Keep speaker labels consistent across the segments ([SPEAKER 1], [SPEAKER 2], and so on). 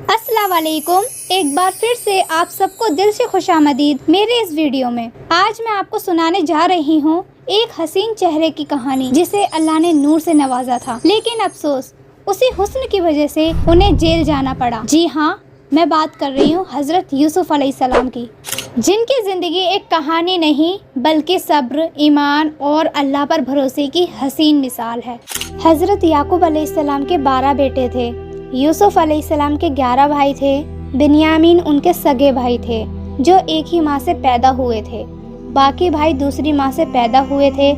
[SPEAKER 1] अस्सलाम वालेकुम। एक बार फिर से आप सबको दिल से खुशामदीद मेरे इस वीडियो में। आज मैं आपको सुनाने जा रही हूँ एक हसीन चेहरे की कहानी जिसे अल्लाह ने नूर से नवाजा था, लेकिन अफसोस उसी हुस्न की वजह से उन्हें जेल जाना पड़ा। जी हाँ, मैं बात कर रही हूँ हज़रत यूसुफ अलैहिस्सलाम की, जिनकी ज़िंदगी एक कहानी नहीं बल्कि सब्र, ईमान और अल्लाह पर भरोसे की हसीन मिसाल है। हज़रत याकूब अलैहिस्सलाम के 12 बेटे थे। यूसुफ अलैहिस्सलाम के 11 भाई थे। बिन्यामीन उनके सगे भाई थे जो एक ही माँ से पैदा हुए थे। बाकी भाई दूसरी माँ से पैदा हुए थे।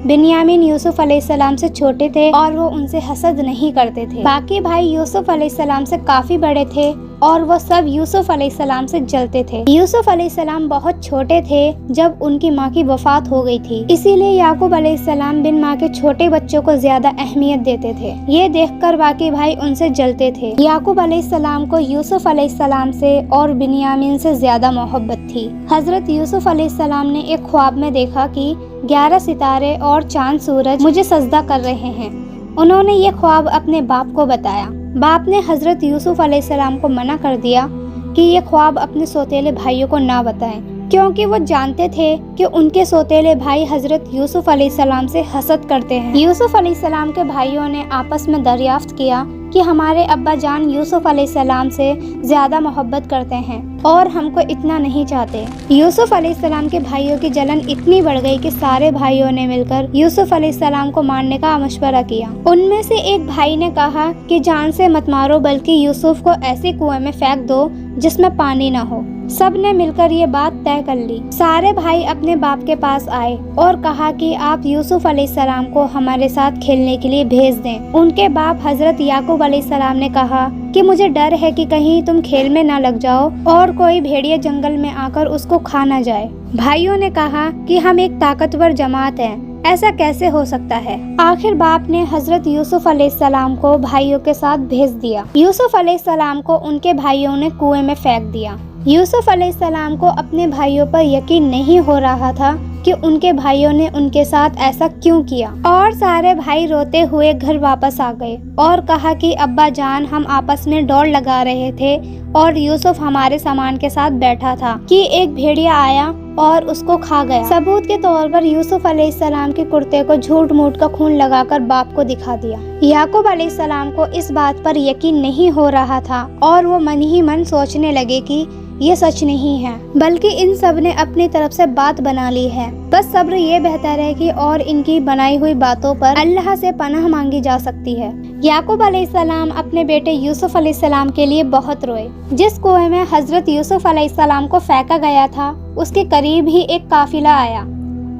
[SPEAKER 1] बिन्यामीन यूसुफ अलैहिस्सलाम से छोटे थे और वो उनसे हसद नहीं करते थे। बाकी भाई यूसुफ अलैहिस्सलाम से काफी बड़े थे और वो सब यूसुफ अलैहिस्सलाम से जलते थे। यूसुफ अलैहिस्सलाम बहुत छोटे थे जब उनकी माँ की वफात हो गई थी, इसीलिए याकूब अलैहिस्सलाम बिन माँ के छोटे बच्चों को ज्यादा अहमियत देते थे। ये देखकर बाकी भाई उनसे जलते थे। याकूब अलैहिस्सलाम को यूसुफ अलैहिस्सलाम से और बिन्यामीन से ज्यादा मोहब्बत थी। हजरत यूसुफ अलैहिस्सलाम ने एक ख्वाब में देखा कि 11 सितारे और चांद सूरज मुझे सजदा कर रहे हैं। उन्होंने ये ख्वाब अपने बाप को बताया। बाप ने हजरत यूसुफ अलैहिस्सलाम को मना कर दिया कि ये ख्वाब अपने सौतेले भाइयों को ना बताएं, क्योंकि वो जानते थे कि उनके सौतेले भाई हजरत यूसुफ अलैहिस्सलाम से हसद करते हैं। यूसुफ अलैहिस्सलाम के भाइयों ने आपस में दरियाफ्त किया कि हमारे अब्बा जान यूसुफ अलैहिस्सलाम से ज्यादा मोहब्बत करते हैं और हमको इतना नहीं चाहते। यूसुफ अलैहिस्सलाम के भाइयों की जलन इतनी बढ़ गई कि सारे भाइयों ने मिलकर यूसुफ अलैहिस्सलाम को मारने का मशवरा किया। उनमें से एक भाई ने कहा कि जान से मत मारो, बल्कि यूसुफ को ऐसे कुएं में फेंक दो जिसमें पानी न हो। सब ने मिलकर ये बात तय कर ली। सारे भाई अपने बाप के पास आए और कहा कि आप यूसुफ अलैहिस्सलाम को हमारे साथ खेलने के लिए भेज दें। उनके बाप हजरत याकूब अलैहिस्सलाम ने कहा कि मुझे डर है कि कहीं तुम खेल में ना लग जाओ और कोई भेड़िया जंगल में आकर उसको खा ना जाए। भाइयों ने कहा कि हम एक ताकतवर जमात हैं, ऐसा कैसे हो सकता है। आखिर बाप ने हजरत यूसुफ अलैहिस्सलाम को भाइयों के साथ भेज दिया। यूसुफ अलैहिस्सलाम को उनके भाइयों ने कुएं में फेंक दिया। यूसुफ अलैहिस्सलाम को अपने भाइयों पर यकीन नहीं हो रहा था कि उनके भाइयों ने उनके साथ ऐसा क्यों किया, और सारे भाई रोते हुए घर वापस आ गए और कहा कि अब्बा जान, हम आपस में दौड़ लगा रहे थे और यूसुफ हमारे सामान के साथ बैठा था कि एक भेड़िया आया और उसको खा गया। सबूत के तौर पर यूसुफ अलैहिस्सलाम के कुर्ते को झूठ मूठ का खून लगाकर बाप को दिखा दिया। याकूब अलैहिस्सलाम को इस बात पर यकीन नहीं हो रहा था और वो मन ही मन सोचने लगे कि ये सच नहीं है, बल्कि इन सब ने अपनी तरफ से बात बना ली है। बस सब्र ये बेहतर है कि और इनकी बनाई हुई बातों पर अल्लाह से पनाह मांगी जा सकती है। याकूब अलैहिस्सलाम अपने बेटे यूसुफ अलैहिस्सलाम के लिए बहुत रोए। जिस कुएं में हजरत यूसुफ अलैहिस्सलाम को फेंका गया था, उसके करीब ही एक काफिला आया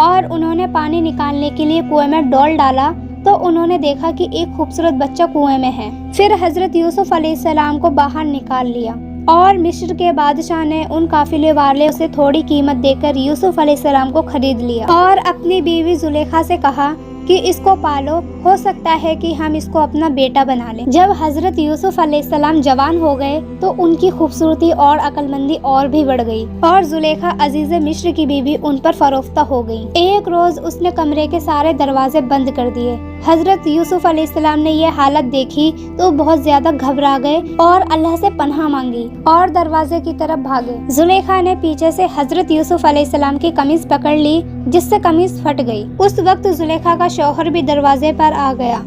[SPEAKER 1] और उन्होंने पानी निकालने के लिए कुएं में डोल डाला तो उन्होंने देखा कि एक खूबसूरत बच्चा कुएं में है। फिर हजरत यूसुफ अलैहिस्सलाम को बाहर निकाल लिया और मिस्र के बादशाह ने उन काफिले वाले से थोड़ी कीमत देकर यूसुफ अलैहिस्सलाम को खरीद लिया और अपनी बीवी जुलेखा से कहा कि इसको पालो, हो सकता है कि हम इसको अपना बेटा बना लें। जब हजरत यूसुफ अलैहिस्सलाम जवान हो गए तो उनकी खूबसूरती और अक्लमंदी और भी बढ़ गई और जुलेखा अजीज मिस्र की बीवी उन पर फरोख्ता हो गई। एक रोज उसने कमरे के सारे दरवाजे बंद कर दिए। हजरत यूसुफ अलैहिस्सलाम ने ये हालत देखी तो बहुत ज्यादा घबरा गए और अल्लाह से पनाह मांगी और दरवाजे की तरफ भागे। जुलेखा ने पीछे से हजरत यूसुफ अलैहिस्सलाम की कमीज पकड़ ली, जिससे कमीज फट गई। उस वक्त जुलेखा का शौहर भी दरवाजे पर आ गया।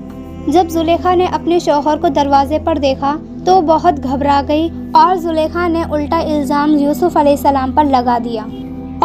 [SPEAKER 1] जब जुलेखा ने अपने शौहर को दरवाजे पर देखा तो बहुत घबरा गई और जुलेखा ने उल्टा इल्जाम यूसुफ अलैहिस्सलाम पर लगा दिया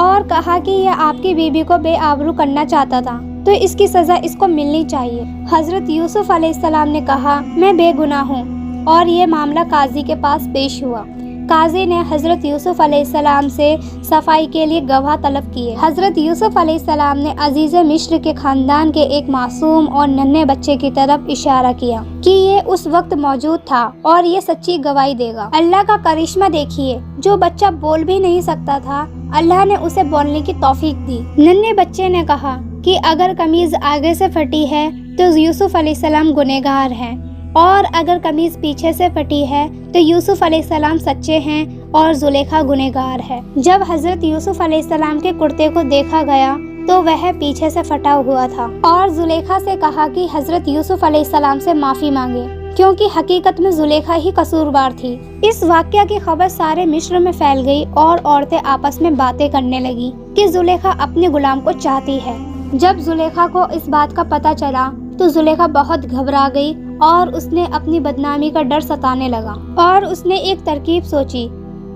[SPEAKER 1] और कहा कि यह आपकी बीबी को बेआबरू करना चाहता था, तो इसकी सजा इसको मिलनी चाहिए। हजरत यूसुफ अलैहिस्सलाम ने कहा, मैं बेगुनाह हूँ, और ये मामला काजी के पास पेश हुआ। काजी ने हजरत यूसुफ अलैहिस्सलाम से सफाई के लिए गवाह तलब किए। हजरत यूसुफ अलैहिस्सलाम ने अजीज मिस्र के खानदान के एक मासूम और नन्हे बच्चे की तरफ इशारा किया कि ये उस वक्त मौजूद था और ये सच्ची गवाही देगा। अल्लाह का करिश्मा देखिए, जो बच्चा बोल भी नहीं सकता था, अल्लाह ने उसे बोलने की तौफीक दी। नन्हे बच्चे ने कहा कि अगर कमीज आगे से फटी है तो यूसुफ अलैहिस्सलाम गुनहगार हैं, और अगर कमीज पीछे से फटी है तो यूसुफ अलैहिस्सलाम सच्चे हैं और जुलेखा गुनहगार है। जब हजरत यूसुफ अलैहिस्सलाम के कुर्ते को देखा गया तो वह पीछे से फटा हुआ था और जुलेखा से कहा कि हजरत यूसुफ अलैहिस्सलाम से माफी मांगे। क्योंकि हकीकत में जुलेखा ही कसूरवार थी। इस वाकया की खबर सारे मिस्र में फैल गई और औरतें आपस में बातें करने लगी कि जुलेखा अपने गुलाम को चाहती है। जब जुलेखा को इस बात का पता चला तो जुलेखा बहुत घबरा गई और उसने अपनी बदनामी का डर सताने लगा और उसने एक तरकीब सोची।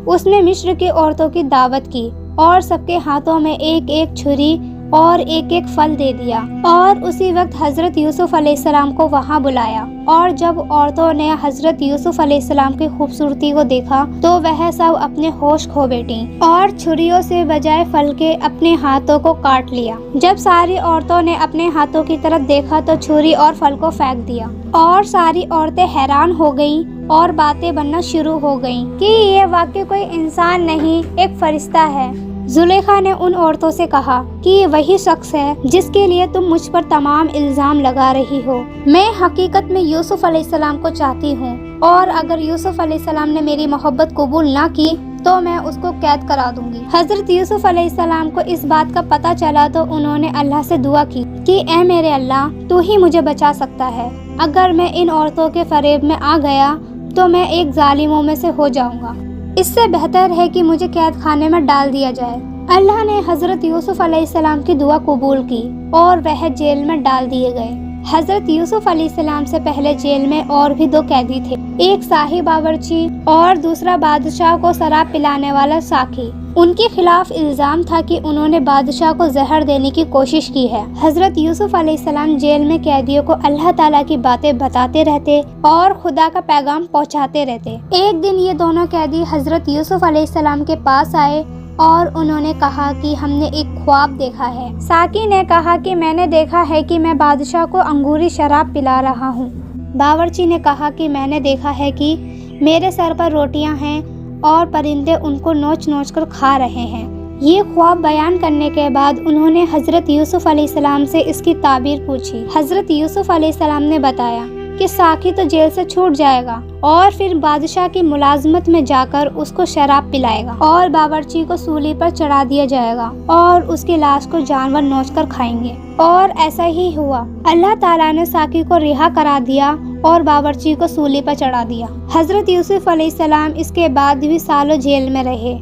[SPEAKER 1] उसने मिस्र की औरतों की दावत की और सबके हाथों में एक एक छुरी और एक एक फल दे दिया और उसी वक्त हजरत यूसुफ अलैहिस्सलाम को वहाँ बुलाया। और जब औरतों ने हजरत यूसुफ अलैहिस्सलाम की खूबसूरती को देखा तो वह सब अपने होश खो बैठी और छुरियों से बजाय फल के अपने हाथों को काट लिया। जब सारी औरतों ने अपने हाथों की तरफ देखा तो छुरी और फल को फेंक दिया और सारी औरतें हैरान हो गईं और बातें बनना शुरू हो गईं कि ये वाकई कोई इंसान नहीं, एक फरिश्ता है। जुलेखा ने उन औरतों से कहा कि ये वही शख्स है जिसके लिए तुम मुझ पर तमाम इल्जाम लगा रही हो। मैं हकीकत में यूसुफ अलैहिस्सलाम को चाहती हूँ और अगर यूसुफ अलैहिस्सलाम ने मेरी मोहब्बत कबूल ना की तो मैं उसको कैद करा दूंगी। हजरत यूसुफ अलैहिस्सलाम को इस बात का पता चला तो उन्होंने अल्लाह से दुआ की कि ऐ मेरे अल्लाह, तू ही मुझे बचा सकता है। अगर मैं इन औरतों के फरेब में आ गया तो मैं एक जालिमों में से हो जाऊंगा। इससे बेहतर है कि मुझे कैद खाने में डाल दिया जाए। अल्लाह ने हजरत यूसुफ अलैहिस्सलाम की दुआ कबूल की और वह जेल में डाल दिए गए। हजरत यूसुफ अलैहिस्सलाम से पहले जेल में और भी दो कैदी थे, एक शाही बावर्ची और दूसरा बादशाह को शराब पिलाने वाला साकी। उनके खिलाफ इल्जाम था कि उन्होंने बादशाह को जहर देने की कोशिश की है। हजरत यूसुफ अलैहिस्सलाम जेल में कैदियों को अल्लाह ताला की बातें बताते रहते और खुदा का पैगाम पहुंचाते रहते। एक दिन ये दोनों कैदी हजरत यूसुफ अलैहिस्सलाम के पास आए और उन्होंने कहा कि हमने एक ख्वाब देखा है। साकी ने कहा कि मैंने देखा है कि मैं बादशाह को अंगूरी शराब पिला रहा हूँ। बावर्ची ने कहा कि मैंने देखा है कि मेरे सर पर रोटियां हैं और परिंदे उनको नोच नोच कर खा रहे हैं। ये ख्वाब बयान करने के बाद उन्होंने हजरत यूसुफ अलैहिस्सलाम से इसकी ताबीर पूछी। हजरत यूसुफ अलैहिस्सलाम ने बताया कि साकी तो जेल से छूट जाएगा और फिर बादशाह की मुलाजमत में जाकर उसको शराब पिलाएगा और बावर्ची को सूली पर चढ़ा दिया जाएगा और उसकी लाश को जानवर नोच कर खाएंगे। और ऐसा ही हुआ। अल्लाह ताला ने साकी को रिहा करा दिया और बावर्ची को सूली पर चढ़ा दिया। हजरत यूसुफ अलैहिस्सलाम इसके बाद भी सालों जेल में रहे,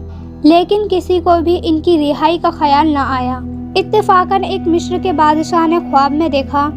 [SPEAKER 1] लेकिन किसी को भी इनकी रिहाई का ख्याल न आया। इत्तेफाकन एक मिस्र के बादशाह ने ख्वाब में देखा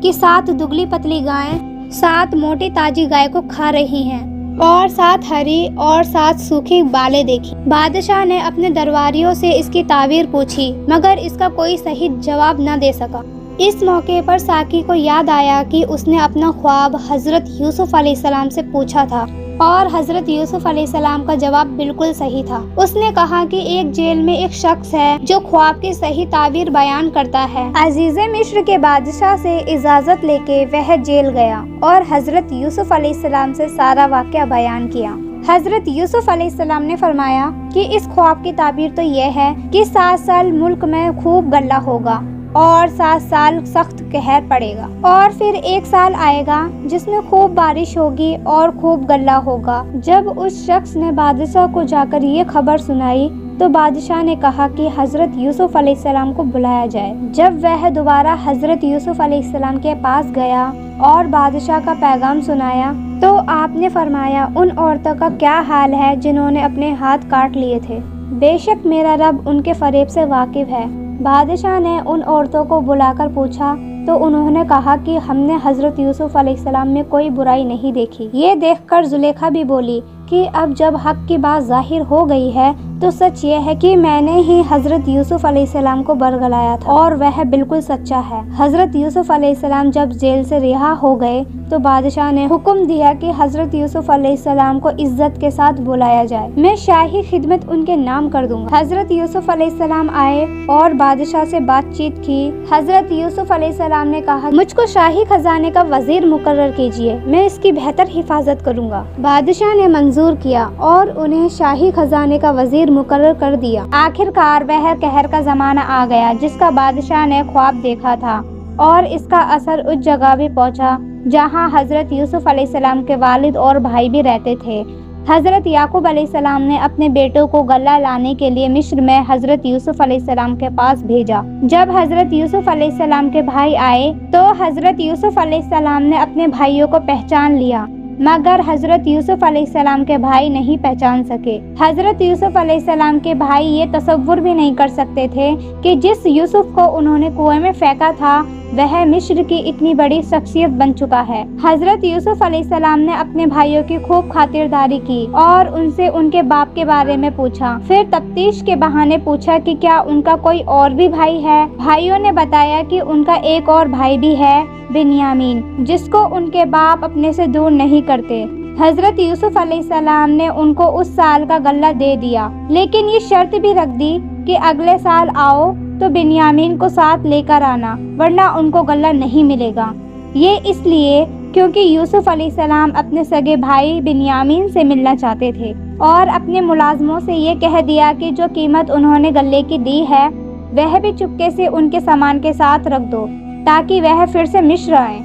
[SPEAKER 1] कि 7 दुबली पतली गायें 7 मोटी ताजी गाय को खा रही हैं और 7 हरी और 7 सूखी बालें देखी। बादशाह ने अपने दरबारियों से इसकी ताबीर पूछी मगर इसका कोई सही जवाब न दे सका। इस मौके पर साकी को याद आया कि उसने अपना ख्वाब हजरत यूसुफ अलैहिस्सलाम से पूछा था और हजरत यूसुफ अलैहिस्सलाम का जवाब बिल्कुल सही था। उसने कहा कि एक जेल में एक शख्स है जो ख्वाब की सही ताबीर बयान करता है। अजीज़े मिस्र के बादशाह से इजाजत लेके वह जेल गया और हजरत यूसुफ अलैहिस्सलाम से सारा वाक़या बयान किया। हजरत यूसुफ अलैहिस्सलाम ने फरमाया कि इस ख्वाब की ताबीर तो यह है कि 7 साल मुल्क में खूब गल्ला होगा और 7 साल सख्त कहर पड़ेगा और फिर 1 साल आएगा जिसमें खूब बारिश होगी और खूब गल्ला होगा। जब उस शख्स ने बादशाह को जाकर ये खबर सुनाई तो बादशाह ने कहा कि हजरत यूसुफ अलैहिस्सलाम को बुलाया जाए। जब वह दोबारा हजरत यूसुफ अलैहिस्सलाम के पास गया और बादशाह का पैगाम सुनाया तो आपने फरमाया, उन औरतों का क्या हाल है जिन्होंने अपने हाथ काट लिए थे। बेशक मेरा रब उनके फरेब से वाकिफ है। बादशाह ने उन औरतों को बुलाकर पूछा तो उन्होंने कहा कि हमने हजरत यूसुफ अलैहिस्सलाम में कोई बुराई नहीं देखी। ये देखकर जुलेखा भी बोली कि अब जब हक की बात जाहिर हो गई है तो सच ये है कि मैंने ही हजरत यूसुफ अलैहिस्सलाम को बरगलाया था और वह बिल्कुल सच्चा है। हजरत यूसुफ अलैहिस्सलाम जब जेल से रिहा हो गए तो बादशाह ने हुक्म दिया कि हजरत यूसुफ अलैहिस्सलाम को इज्जत के साथ बुलाया जाए। मैं शाही खिदमत उनके नाम कर दूंगा। हजरत यूसुफ अलैहिस्सलाम आए और बादशाह से बातचीत की। हजरत यूसुफ अलैहिस्सलाम ने कहा, मुझको शाही खजाने का वजीर मुकर्रर कीजिए, मैं इसकी बेहतर हिफाजत करूंगा। बादशाह ने मंजूर किया और उन्हें शाही खजाने का वजीर मुकर्रर कर दिया। आखिरकार वह कहर का जमाना आ गया जिसका बादशाह ने ख्वाब देखा था और इसका असर उस जगह भी पहुंचा जहां हजरत यूसुफ अलैहिस्सलाम के वालिद और भाई भी रहते थे। حضرت یعقوب علیہ السلام نے اپنے بیٹوں کو غلہ لانے کے لیے مصر میں حضرت یوسف علیہ السلام کے پاس بھیجا۔ جب حضرت یوسف علیہ السلام کے بھائی آئے تو حضرت یوسف علیہ السلام نے اپنے بھائیوں کو پہچان لیا، مگر حضرت یوسف علیہ السلام کے بھائی نہیں پہچان سکے۔ حضرت یوسف علیہ السلام کے بھائی یہ تصور بھی نہیں کر سکتے تھے کہ جس یوسف کو انہوں نے کنویں میں پھینکا تھا وہ مصر کی اتنی بڑی شخصیت بن چکا ہے۔ حضرت یوسف علیہ السلام نے اپنے بھائیوں کی خوب خاطرداری کی اور ان سے ان کے باپ کے بارے میں پوچھا، پھر تفتیش کے بہانے پوچھا کہ کیا ان کا کوئی اور بھی بھائی ہے۔ بھائیوں نے بتایا کہ ان کا ایک اور بھائی بھی ہے، بنیامین، جس کو ان کے باپ اپنے سے دور نہیں کرتے۔ حضرت یوسف علیہ السلام نے ان کو اس سال کا غلہ دے دیا، لیکن یہ شرط بھی رکھ دی کہ اگلے سال آؤ تو بنیامین کو ساتھ لے کر آنا، ورنہ ان کو غلہ نہیں ملے گا۔ یہ اس لیے کیونکہ یوسف علیہ السلام اپنے سگے بھائی بنیامین سے ملنا چاہتے تھے، اور اپنے ملازموں سے یہ کہہ دیا کہ جو قیمت انہوں نے غلے کی دی ہے وہ بھی چپکے سے ان کے سامان کے ساتھ رکھ دو تاکہ وہ پھر سے مصر آئیں۔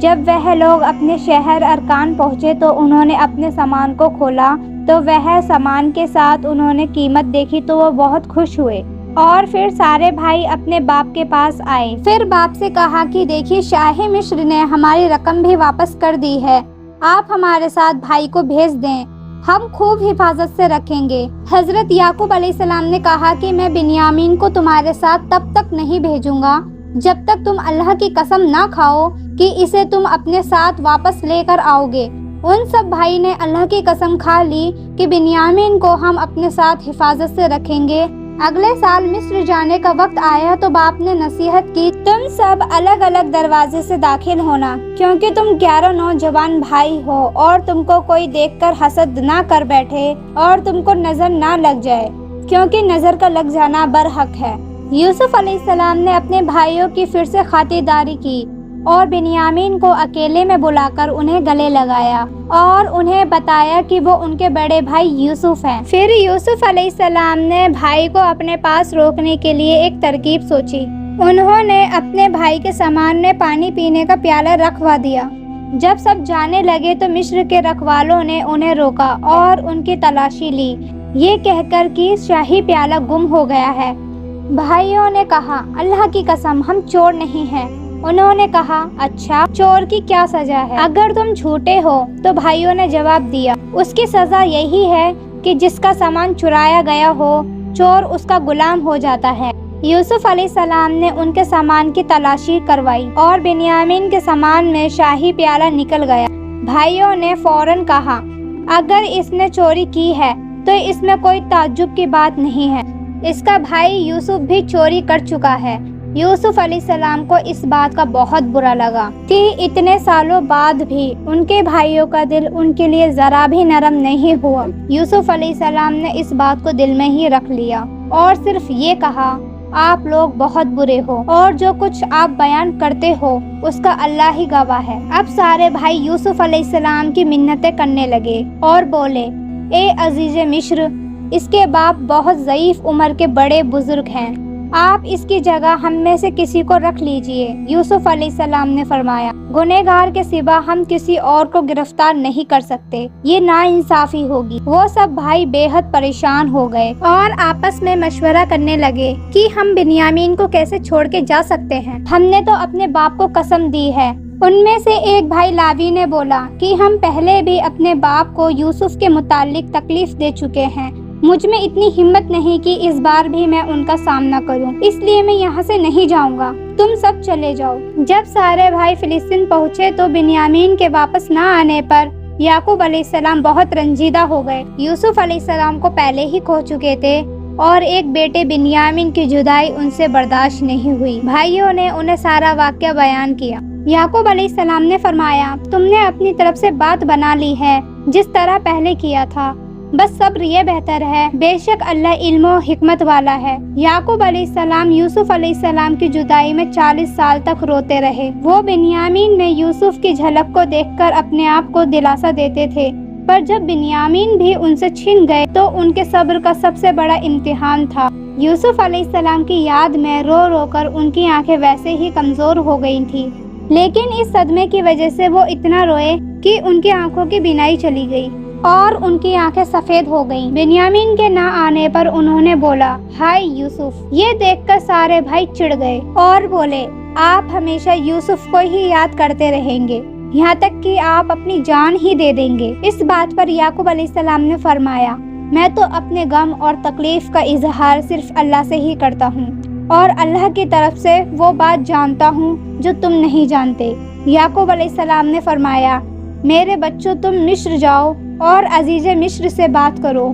[SPEAKER 1] جب وہ لوگ اپنے شہر ارکان پہنچے تو انہوں نے اپنے سامان کو کھولا تو وہ سامان کے ساتھ انہوں نے قیمت دیکھی تو وہ بہت خوش ہوئے، اور پھر سارے بھائی اپنے باپ کے پاس آئے۔ پھر باپ سے کہا کہ دیکھیے شاہ مصر نے ہماری رقم بھی واپس کر دی ہے، آپ ہمارے ساتھ بھائی کو بھیج دیں، ہم خوب حفاظت سے رکھیں گے۔ حضرت یعقوب علیہ السلام نے کہا کہ میں بنیامین کو تمہارے ساتھ تب تک نہیں بھیجوں گا جب تک تم اللہ کی قسم نہ کھاؤ کہ اسے تم اپنے ساتھ واپس لے کر آؤ گے۔ ان سب بھائی نے اللہ کی قسم کھا لی کہ بنیامین کو ہم اپنے ساتھ حفاظت سے رکھیں گے۔ اگلے سال مصر جانے کا وقت آیا تو باپ نے نصیحت کی، تم سب الگ الگ دروازے سے داخل ہونا، کیونکہ تم 11 نوجوان بھائی ہو، اور تم کو کوئی دیکھ کر حسد نہ کر بیٹھے اور تم کو نظر نہ لگ جائے، کیونکہ نظر کا لگ جانا برحق ہے۔ یوسف علیہ السلام نے اپنے بھائیوں کی پھر سے خاطرداری کی اور بنیامین کو اکیلے میں بلا کر انہیں گلے لگایا اور انہیں بتایا کہ وہ ان کے بڑے بھائی یوسف ہیں۔ پھر یوسف علیہ السلام نے بھائی کو اپنے پاس روکنے کے لیے ایک ترکیب سوچی۔ انہوں نے اپنے بھائی کے سامان میں پانی پینے کا پیالہ رکھوا دیا۔ جب سب جانے لگے تو مصر کے رکھوالوں نے انہیں روکا اور ان کی تلاشی لی، یہ کہہ کر کہ شاہی پیالہ گم ہو گیا ہے۔ بھائیوں نے کہا، اللہ کی قسم ہم چور نہیں ہیں۔ انہوں نے کہا، اچھا چور کی کیا سزا ہے؟ اگر تم جھوٹے ہو تو بھائیوں نے جواب دیا، اس کی سزا یہی ہے کہ جس کا سامان چرایا گیا ہو چور اس کا غلام ہو جاتا ہے۔ یوسف علیہ السلام نے ان کے سامان کی تلاشی کروائی اور بنیامین کے سامان میں شاہی پیالہ نکل گیا۔ بھائیوں نے فوراً کہا، اگر اس نے چوری کی ہے تو اس میں کوئی تعجب کی بات نہیں ہے، اس کا بھائی یوسف بھی چوری کر چکا ہے۔ یوسف علیہ السلام کو اس بات کا بہت برا لگا کہ اتنے سالوں بعد بھی ان کے بھائیوں کا دل ان کے لیے ذرا بھی نرم نہیں ہوا۔ یوسف علیہ السلام نے اس بات کو دل میں ہی رکھ لیا اور صرف یہ کہا، آپ لوگ بہت برے ہو اور جو کچھ آپ بیان کرتے ہو اس کا اللہ ہی گواہ ہے۔ اب سارے بھائی یوسف علیہ السلام کی منتیں کرنے لگے اور بولے، اے عزیز مصر، اس کے باپ بہت ضعیف عمر کے بڑے بزرگ ہیں، آپ اس کی جگہ ہم میں سے کسی کو رکھ لیجئے۔ یوسف علیہ السلام نے فرمایا، گنہگار کے سوا ہم کسی اور کو گرفتار نہیں کر سکتے، یہ ناانصافی ہوگی۔ وہ سب بھائی بے حد پریشان ہو گئے اور آپس میں مشورہ کرنے لگے کہ ہم بنیامین کو کیسے چھوڑ کے جا سکتے ہیں، ہم نے تو اپنے باپ کو قسم دی ہے۔ ان میں سے ایک بھائی لاوی نے بولا کہ ہم پہلے بھی اپنے باپ کو یوسف کے متعلق تکلیف دے چکے ہیں، مجھ میں اتنی ہمت نہیں کہ اس بار بھی میں ان کا سامنا کروں، اس لیے میں یہاں سے نہیں جاؤں گا، تم سب چلے جاؤ۔ جب سارے بھائی فلسطین پہنچے تو بنیامین کے واپس نہ آنے پر یعقوب علیہ السلام بہت رنجیدہ ہو گئے۔ یوسف علیہ السلام کو پہلے ہی کھو چکے تھے اور ایک بیٹے بنیامین کی جدائی ان سے برداشت نہیں ہوئی۔ بھائیوں نے انہیں سارا واقعہ بیان کیا۔ یعقوب علیہ السلام نے فرمایا، تم نے اپنی طرف سے بات بنا لی ہے جس طرح پہلے کیا تھا، بس صبر یہ بہتر ہے، بے شک اللہ علم و حکمت والا ہے۔ یعقوب علیہ السلام یوسف علیہ السلام کی جدائی میں 40 سال تک روتے رہے۔ وہ بنیامین میں یوسف کی جھلک کو دیکھ کر اپنے آپ کو دلاسا دیتے تھے، پر جب بنیامین بھی ان سے چھن گئے تو ان کے صبر کا سب سے بڑا امتحان تھا۔ یوسف علیہ السلام کی یاد میں رو رو کر ان کی آنکھیں ویسے ہی کمزور ہو گئی تھیں، لیکن اس صدمے کی وجہ سے وہ اتنا روئے کہ ان کی آنکھوں کی بینائی چلی گئی۔ اور ان کی آنکھیں سفید ہو گئیں۔ بنیامین کے نہ آنے پر انہوں نے بولا، ہائے یوسف۔ یہ دیکھ کر سارے بھائی چڑ گئے اور بولے، آپ ہمیشہ یوسف کو ہی یاد کرتے رہیں گے، یہاں تک کہ آپ اپنی جان ہی دے دیں گے۔ اس بات پر یعقوب علیہ السلام نے فرمایا، میں تو اپنے غم اور تکلیف کا اظہار صرف اللہ سے ہی کرتا ہوں، اور اللہ کی طرف سے وہ بات جانتا ہوں جو تم نہیں جانتے۔ یعقوب علیہ السلام نے فرمایا، میرے بچوں، تم مصر جاؤ اور عزیز مصر سے بات کرو،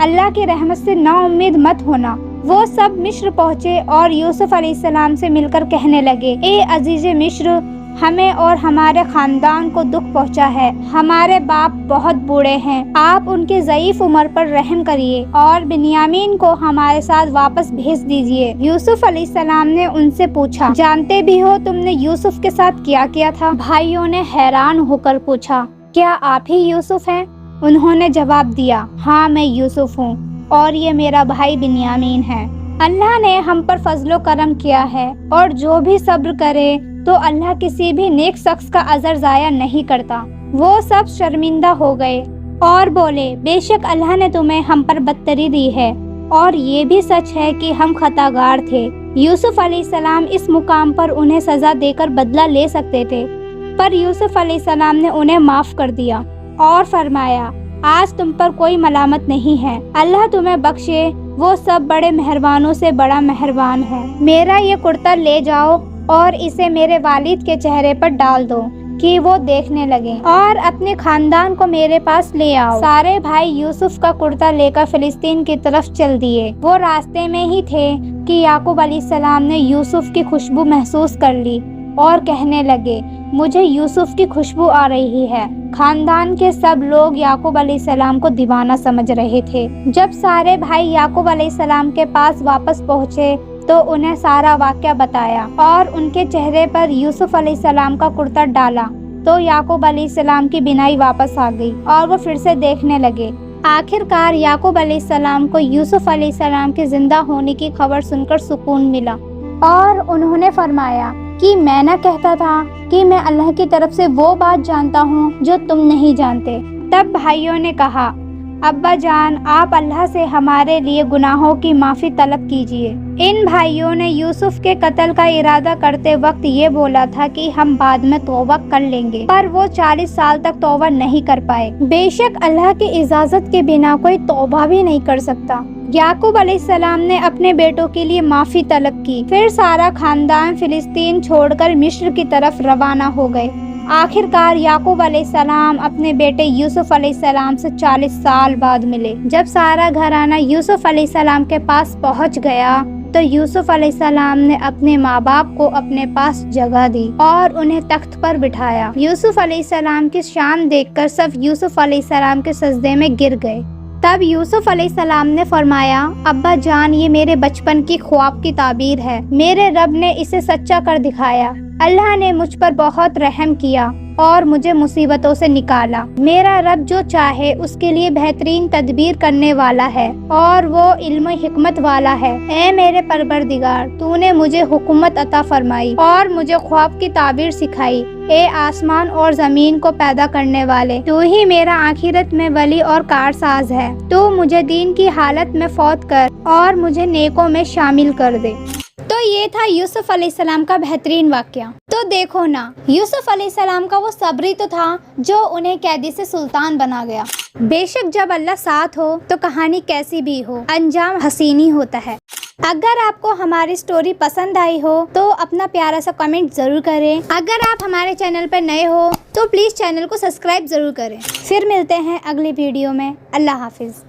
[SPEAKER 1] اللہ کی رحمت سے نا امید مت ہونا۔ وہ سب مصر پہنچے اور یوسف علیہ السلام سے مل کر کہنے لگے، اے عزیز مصر، ہمیں اور ہمارے خاندان کو دکھ پہنچا ہے، ہمارے باپ بہت بوڑھے ہیں، آپ ان کی ضعیف عمر پر رحم کریے اور بنیامین کو ہمارے ساتھ واپس بھیج دیجیے۔ یوسف علیہ السلام نے ان سے پوچھا، جانتے بھی ہو تم نے یوسف کے ساتھ کیا کیا تھا؟ بھائیوں نے حیران ہو کر پوچھا، کیا آپ ہی یوسف ہیں؟ انہوں نے جواب دیا، ہاں میں یوسف ہوں، اور یہ میرا بھائی بنیامین ہے۔ اللہ نے ہم پر فضل و کرم کیا ہے، اور جو بھی صبر کرے تو اللہ کسی بھی نیک شخص کا اجر ضائع نہیں کرتا۔ وہ سب شرمندہ ہو گئے اور بولے، بے شک اللہ نے تمہیں ہم پر برتری دی ہے، اور یہ بھی سچ ہے کہ ہم خطاگار تھے۔ یوسف علیہ السلام اس مقام پر انہیں سزا دے کر بدلہ لے سکتے تھے، پر یوسف علیہ السلام نے انہیں معاف کر دیا اور فرمایا، آج تم پر کوئی ملامت نہیں ہے، اللہ تمہیں بخشے، وہ سب بڑے مہربانوں سے بڑا مہربان ہے۔ میرا یہ کرتا لے جاؤ اور اسے میرے والد کے چہرے پر ڈال دو کہ وہ دیکھنے لگیں، اور اپنے خاندان کو میرے پاس لے آؤ۔ سارے بھائی یوسف کا کرتا لے کر فلسطین کی طرف چل دیے۔ وہ راستے میں ہی تھے کہ یعقوب علیہ السلام نے یوسف کی خوشبو محسوس کر لی اور کہنے لگے، مجھے یوسف کی خوشبو آ رہی ہے۔ خاندان کے سب لوگ یعقوب علیہ السلام کو دیوانہ سمجھ رہے تھے۔ جب سارے بھائی یعقوب علیہ السلام کے پاس واپس پہنچے تو انہیں سارا واقعہ بتایا اور ان کے چہرے پر یوسف علیہ السلام کا کرتا ڈالا تو یعقوب علیہ السلام کی بینائی واپس آ گئی اور وہ پھر سے دیکھنے لگے۔ آخر کار یعقوب علیہ السلام کو یوسف علیہ السلام کے زندہ ہونے کی خبر سن کر سکون ملا، اور انہوں نے فرمایا کہ میں نہ کہتا تھا کہ میں اللہ کی طرف سے وہ بات جانتا ہوں جو تم نہیں جانتے۔ تب بھائیوں نے کہا، ابا جان، آپ اللہ سے ہمارے لیے گناہوں کی معافی طلب کیجیے۔ ان بھائیوں نے یوسف کے قتل کا ارادہ کرتے وقت یہ بولا تھا کہ ہم بعد میں توبہ کر لیں گے، پر وہ 40 سال تک توبہ نہیں کر پائے۔ بے شک اللہ کی اجازت کے بنا کوئی توبہ بھی نہیں کر سکتا۔ یعقوب علیہ السلام نے اپنے بیٹوں کے لیے معافی طلب کی، پھر سارا خاندان فلسطین چھوڑ کر مصر کی طرف روانہ ہو گئے۔ آخر کار یعقوب علیہ السلام اپنے بیٹے یوسف علیہ السلام سے 40 سال بعد ملے۔ جب سارا گھرانہ یوسف علیہ السلام کے پاس پہنچ گیا تو یوسف علیہ السلام نے اپنے ماں باپ کو اپنے پاس جگہ دی اور انہیں تخت پر بٹھایا۔ یوسف علیہ السلام کی شان دیکھ کر سب یوسف علیہ السلام کے سجدے میں گر گئے۔ تب یوسف علیہ السلام نے فرمایا، ابا جان، یہ میرے بچپن کی خواب کی تعبیر ہے، میرے رب نے اسے سچا کر دکھایا۔ اللہ نے مجھ پر بہت رحم کیا اور مجھے مصیبتوں سے نکالا۔ میرا رب جو چاہے اس کے لیے بہترین تدبیر کرنے والا ہے، اور وہ علم و حکمت والا ہے۔ اے میرے پروردگار، تو نے مجھے حکومت عطا فرمائی اور مجھے خواب کی تعبیر سکھائی۔ اے آسمان اور زمین کو پیدا کرنے والے، تو ہی میرا آخرت میں ولی اور کارساز ہے۔ تو مجھے دین کی حالت میں فوت کر اور مجھے نیکوں میں شامل کر دے۔ تو یہ تھا یوسف علیہ السلام کا بہترین واقعہ۔ تو دیکھو نا، یوسف علیہ السلام کا وہ صبر ہی تو تھا جو انہیں قیدی سے سلطان بنا گیا۔ بے شک جب اللہ ساتھ ہو تو کہانی کیسی بھی ہو، انجام حسین ہی ہوتا ہے۔ اگر آپ کو ہماری سٹوری پسند آئی ہو تو اپنا پیارا سا کمنٹ ضرور کریں۔ اگر آپ ہمارے چینل پر نئے ہو تو پلیز چینل کو سبسکرائب ضرور کریں۔ پھر ملتے ہیں اگلی ویڈیو میں۔ اللہ حافظ۔